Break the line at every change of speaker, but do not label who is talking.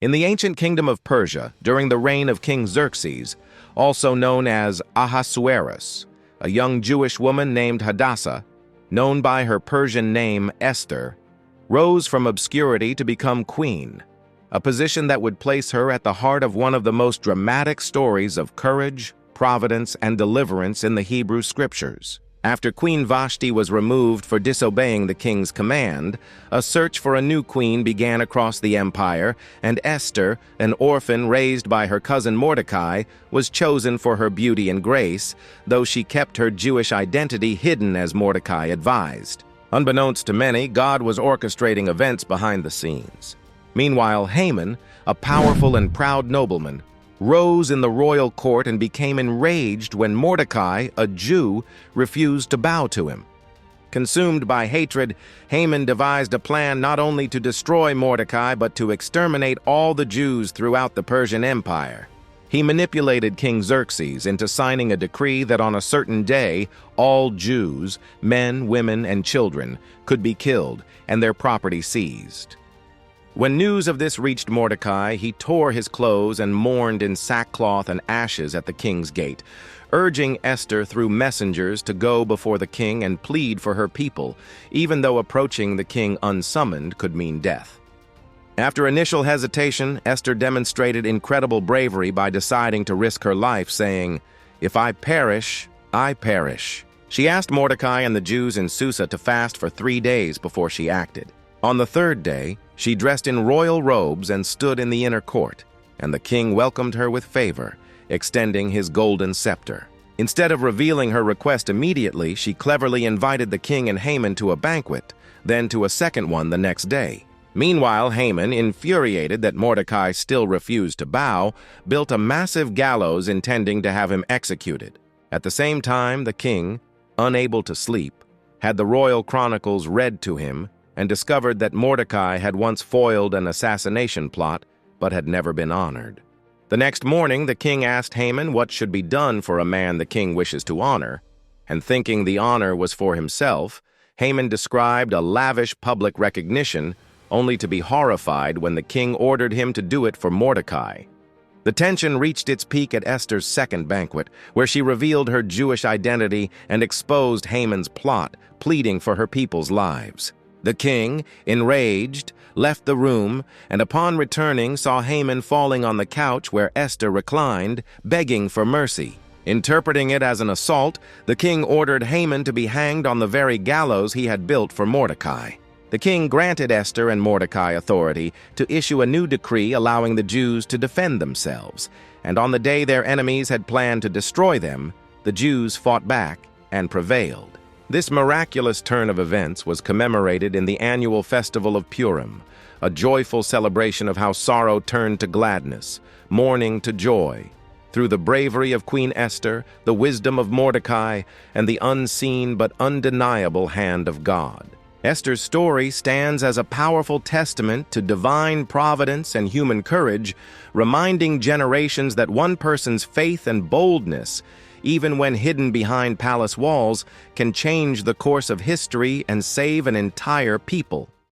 In the ancient kingdom of Persia, during the reign of King Xerxes, also known as Ahasuerus, a young Jewish woman named Hadassah, known by her Persian name Esther, rose from obscurity to become queen, a position that would place her at the heart of one of the most dramatic stories of courage, providence, and deliverance in the Hebrew Scriptures. After Queen Vashti was removed for disobeying the king's command, a search for a new queen began across the empire, and Esther, an orphan raised by her cousin Mordecai, was chosen for her beauty and grace, though she kept her Jewish identity hidden as Mordecai advised. Unbeknownst to many, God was orchestrating events behind the scenes. Meanwhile, Haman, a powerful and proud nobleman, rose in the royal court and became enraged when Mordecai, a Jew, refused to bow to him. Consumed by hatred, Haman devised a plan not only to destroy Mordecai but to exterminate all the Jews throughout the Persian Empire. He manipulated King Xerxes into signing a decree that on a certain day, all Jews, men, women, and children, could be killed and their property seized. When news of this reached Mordecai, he tore his clothes and mourned in sackcloth and ashes at the king's gate, urging Esther through messengers to go before the king and plead for her people, even though approaching the king unsummoned could mean death. After initial hesitation, Esther demonstrated incredible bravery by deciding to risk her life, saying, "If I perish, I perish." She asked Mordecai and the Jews in Susa to fast for 3 days before she acted. On the 3rd day, she dressed in royal robes and stood in the inner court, and the king welcomed her with favor, extending his golden scepter. Instead of revealing her request immediately, she cleverly invited the king and Haman to a banquet, then to a second one the next day. Meanwhile, Haman, infuriated that Mordecai still refused to bow, built a massive gallows intending to have him executed. At the same time, the king, unable to sleep, had the royal chronicles read to him and discovered that Mordecai had once foiled an assassination plot but had never been honored. The next morning, the king asked Haman what should be done for a man the king wishes to honor, and thinking the honor was for himself, Haman described a lavish public recognition, only to be horrified when the king ordered him to do it for Mordecai. The tension reached its peak at Esther's second banquet, where she revealed her Jewish identity and exposed Haman's plot, pleading for her people's lives. The king, enraged, left the room, and upon returning saw Haman falling on the couch where Esther reclined, begging for mercy. Interpreting it as an assault, the king ordered Haman to be hanged on the very gallows he had built for Mordecai. The king granted Esther and Mordecai authority to issue a new decree allowing the Jews to defend themselves, and on the day their enemies had planned to destroy them, the Jews fought back and prevailed. This miraculous turn of events was commemorated in the annual festival of Purim, a joyful celebration of how sorrow turned to gladness, mourning to joy, through the bravery of Queen Esther, the wisdom of Mordecai, and the unseen but undeniable hand of God. Esther's story stands as a powerful testament to divine providence and human courage, reminding generations that one person's faith and boldness, even when hidden behind palace walls, can change the course of history and save an entire people.